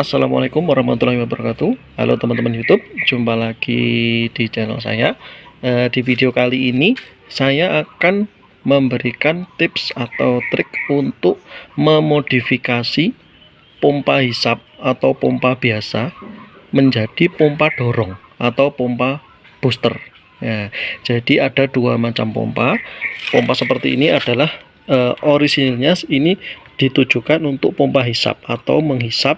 Assalamualaikum warahmatullahi wabarakatuh. Halo teman-teman YouTube, jumpa lagi di channel saya. Di video kali ini saya akan memberikan tips atau trik untuk memodifikasi pompa hisap atau pompa biasa menjadi pompa dorong atau pompa booster. Ya, jadi ada dua macam pompa. Pompa seperti ini adalah orisinilnya ini ditujukan untuk pompa hisap atau menghisap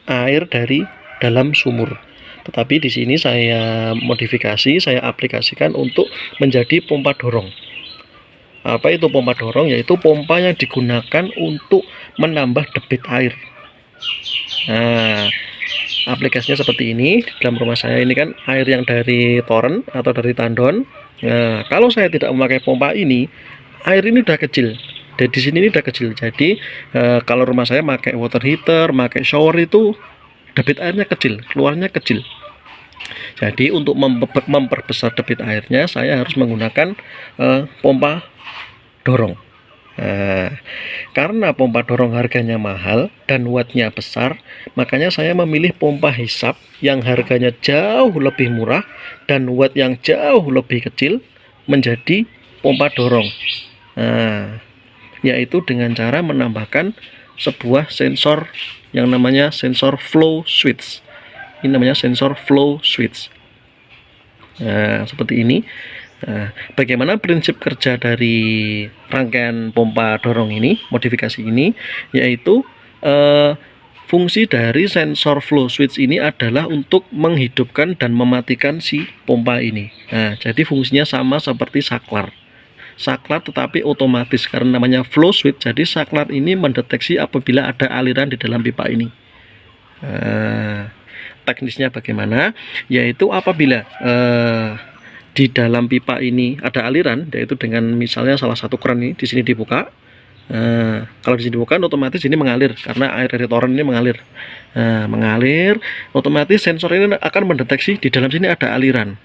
air dari dalam sumur. Tetapi di sini saya modifikasi, saya aplikasikan untuk menjadi pompa dorong. Apa itu pompa dorong? Yaitu pompa yang digunakan untuk menambah debit air. Nah, aplikasinya seperti ini. Di dalam rumah saya ini kan air yang dari toren atau dari tandon. Nah, kalau saya tidak memakai pompa ini, air ini udah kecil. Dan di sini ini udah kecil. Jadi kalau rumah saya pakai water heater, pakai shower itu debit airnya kecil, keluarnya kecil. Jadi untuk memperbesar debit airnya, saya harus menggunakan pompa dorong. Karena pompa dorong harganya mahal dan wattnya besar, makanya saya memilih pompa hisap yang harganya jauh lebih murah dan watt yang jauh lebih kecil menjadi pompa dorong. Yaitu dengan cara menambahkan sebuah sensor yang namanya sensor flow switch. Ini namanya sensor flow switch. Seperti ini. Bagaimana prinsip kerja dari rangkaian pompa dorong ini, modifikasi ini, yaitu fungsi dari sensor flow switch ini adalah untuk menghidupkan dan mematikan si pompa ini. Jadi fungsinya sama seperti saklar. Saklar tetapi otomatis karena namanya flow switch, jadi saklar ini mendeteksi apabila ada aliran di dalam pipa ini. Teknisnya bagaimana? Yaitu apabila di dalam pipa ini ada aliran, yaitu dengan misalnya salah satu keran ini di sini dibuka. Kalau di sini dibuka, otomatis ini mengalir karena air dari toren ini mengalir. Mengalir, otomatis sensor ini akan mendeteksi di dalam sini ada aliran.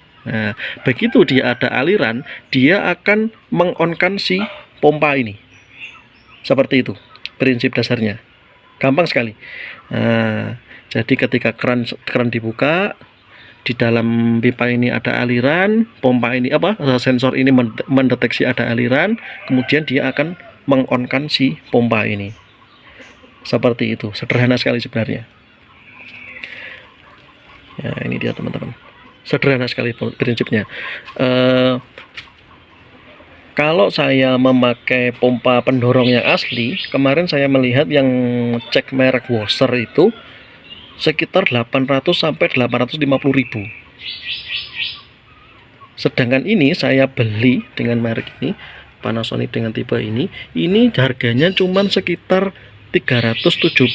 Begitu dia ada aliran, dia akan mengonkan si pompa ini. Seperti itu prinsip dasarnya. Gampang sekali. Jadi ketika keran dibuka, di dalam pipa ini ada aliran, pompa ini sensor ini mendeteksi ada aliran, kemudian dia akan mengonkan si pompa ini. Seperti itu. Sederhana sekali sebenarnya. Ya, ini dia teman-teman. Sederhana sekali prinsipnya. Kalau saya memakai pompa pendorong yang asli, kemarin saya melihat yang cek merek Wasser itu sekitar 800 sampai 850.000. Sedangkan ini saya beli dengan merek ini, Panasonic dengan tipe ini harganya cuman sekitar 370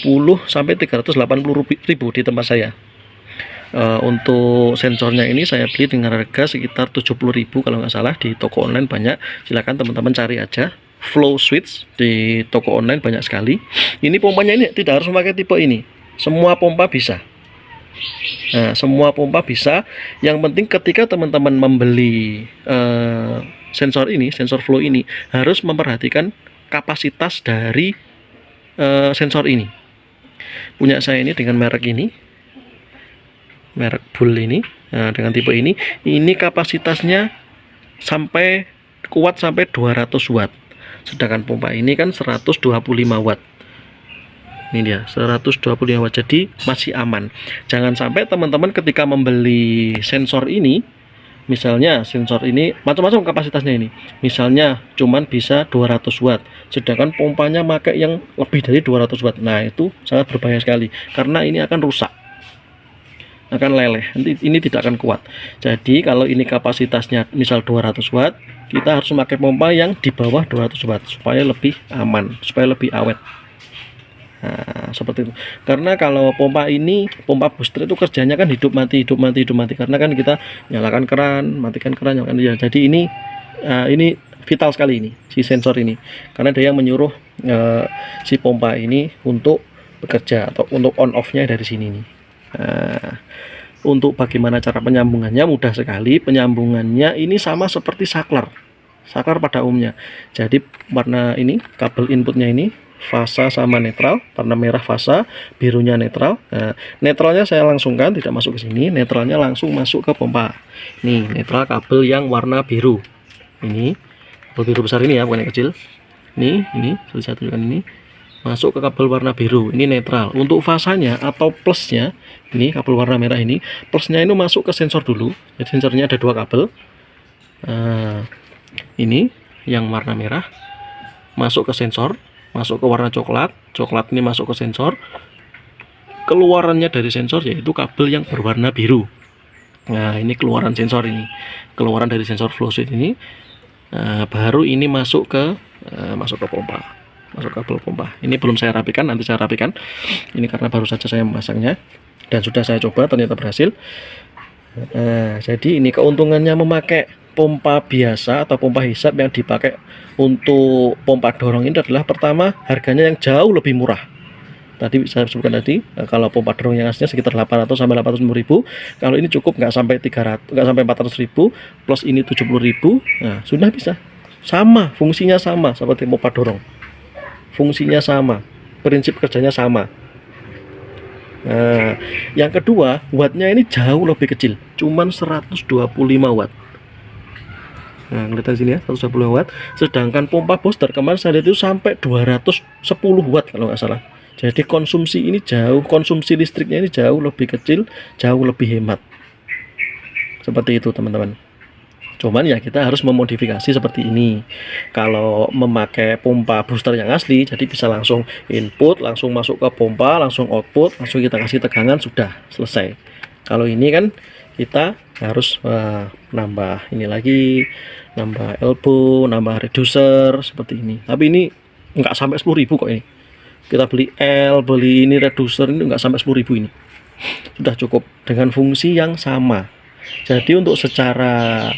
sampai 380.000 di tempat saya. Untuk sensornya ini saya beli dengan harga sekitar 70.000 kalau nggak salah, di toko online banyak. Silahkan teman-teman cari aja flow switch di toko online, banyak sekali. Ini pompanya ini tidak harus memakai tipe ini, semua pompa bisa. Semua pompa bisa. Yang penting ketika teman-teman membeli sensor ini, sensor flow ini, harus memperhatikan kapasitas dari sensor ini. Punya saya ini dengan merek ini, merek Bull ini, dengan tipe ini kapasitasnya sampai kuat sampai 200 watt. Sedangkan pompa ini kan 125 watt. Ini dia 125 watt, jadi masih aman. Jangan sampai teman-teman ketika membeli sensor ini, misalnya sensor ini macam-macam kapasitasnya ini, misalnya cuman bisa 200 watt, sedangkan pompanya pakai yang lebih dari 200 watt. Nah, itu sangat berbahaya sekali karena ini akan rusak, akan leleh, nanti ini tidak akan kuat. Jadi kalau ini kapasitasnya misal 200 watt, kita harus memakai pompa yang di bawah 200 watt supaya lebih aman, supaya lebih awet. Seperti itu. Karena kalau pompa ini, pompa booster itu kerjanya kan hidup mati, hidup mati, hidup mati. Karena kan kita nyalakan keran, matikan keran, nyalakan ya. Jadi ini vital sekali ini si sensor ini, karena dia yang menyuruh si pompa ini untuk bekerja atau untuk on off-nya dari sini nih. Untuk bagaimana cara penyambungannya, mudah sekali. Penyambungannya ini sama seperti saklar pada umumnya. Jadi warna ini kabel inputnya ini fasa sama netral, warna merah fasa, birunya netral. Nah, netralnya saya langsungkan, tidak masuk ke sini, netralnya langsung masuk ke pompa. Nih, netral kabel yang warna biru. Ini, kabel biru besar ini ya, bukan yang kecil. Ini, saya tunjukkan ini. Masuk ke kabel warna biru, ini netral. Untuk fasanya atau plusnya, ini kabel warna merah ini, plusnya ini masuk ke sensor dulu. Jadi sensornya ada 2 kabel. Nah, ini yang warna merah masuk ke sensor, masuk ke warna coklat ini masuk ke sensor. Keluarannya dari sensor yaitu kabel yang berwarna biru. Nah, ini keluaran sensor, ini keluaran dari sensor flow switch ini. Baru ini masuk ke pompa, masuk kabel pompa. Ini belum saya rapikan, nanti saya rapikan. Ini karena baru saja saya memasangnya dan sudah saya coba, ternyata berhasil. Jadi ini keuntungannya memakai pompa biasa atau pompa hisap yang dipakai untuk pompa dorong ini adalah, pertama, harganya yang jauh lebih murah. Tadi saya sebutkan tadi, kalau pompa dorong yang aslinya sekitar 800 sampai 850.000, kalau ini cukup nggak sampai 400.000, plus ini 70.000. Nah, sudah bisa. Sama, fungsinya sama seperti pompa dorong. Fungsinya sama, prinsip kerjanya sama. Nah, yang kedua, wattnya ini jauh lebih kecil, cuman 125 watt. Nah, kelihatan sini ya, 120 watt. Sedangkan pompa booster kemarin saya lihat itu sampai 210 watt kalau nggak salah. Jadi konsumsi listriknya ini jauh lebih kecil, jauh lebih hemat. Seperti itu teman-teman. Cuman ya kita harus memodifikasi seperti ini. Kalau memakai pompa booster yang asli, jadi bisa langsung input, langsung masuk ke pompa, langsung output, langsung kita kasih tegangan, sudah selesai. Kalau ini kan kita harus nambah ini lagi, nambah elbow, nambah reducer seperti ini. Tapi ini nggak sampai 10.000 kok ini. Kita beli beli ini reducer ini nggak sampai 10.000 ini. Sudah cukup dengan fungsi yang sama. Jadi untuk secara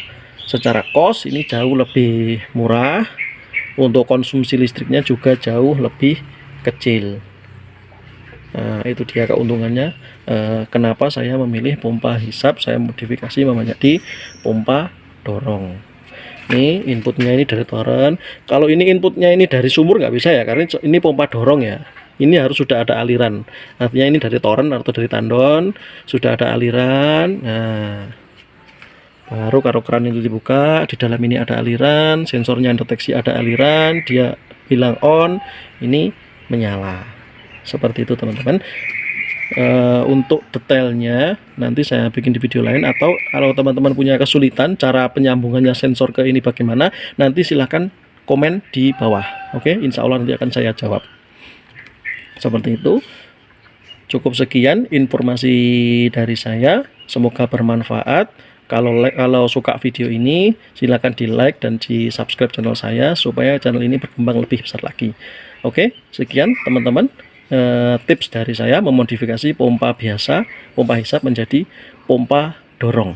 cost ini jauh lebih murah. Untuk konsumsi listriknya juga jauh lebih kecil. Nah, itu dia keuntungannya. Kenapa saya memilih pompa hisap, saya modifikasi menjadi pompa dorong. Ini inputnya ini dari toren. Kalau ini inputnya ini dari sumur nggak bisa ya, karena ini pompa dorong ya. Ini harus sudah ada aliran. Artinya ini dari toren atau dari tandon sudah ada aliran. Nah, baru kalau keran itu dibuka, di dalam ini ada aliran, sensornya deteksi ada aliran, dia bilang on, ini menyala. Seperti itu teman-teman. Untuk detailnya nanti saya bikin di video lain, atau kalau teman-teman punya kesulitan cara penyambungannya sensor ke ini bagaimana, nanti silahkan komen di bawah. Oke, insya Allah nanti akan saya jawab. Seperti itu. Cukup sekian informasi dari saya, semoga bermanfaat. Kalau suka video ini, silahkan di like dan di subscribe channel saya supaya channel ini berkembang lebih besar lagi. Oke, sekian teman-teman. Tips dari saya memodifikasi pompa biasa, pompa hisap menjadi pompa dorong.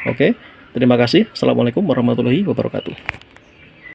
Oke, terima kasih. Assalamualaikum warahmatullahi wabarakatuh.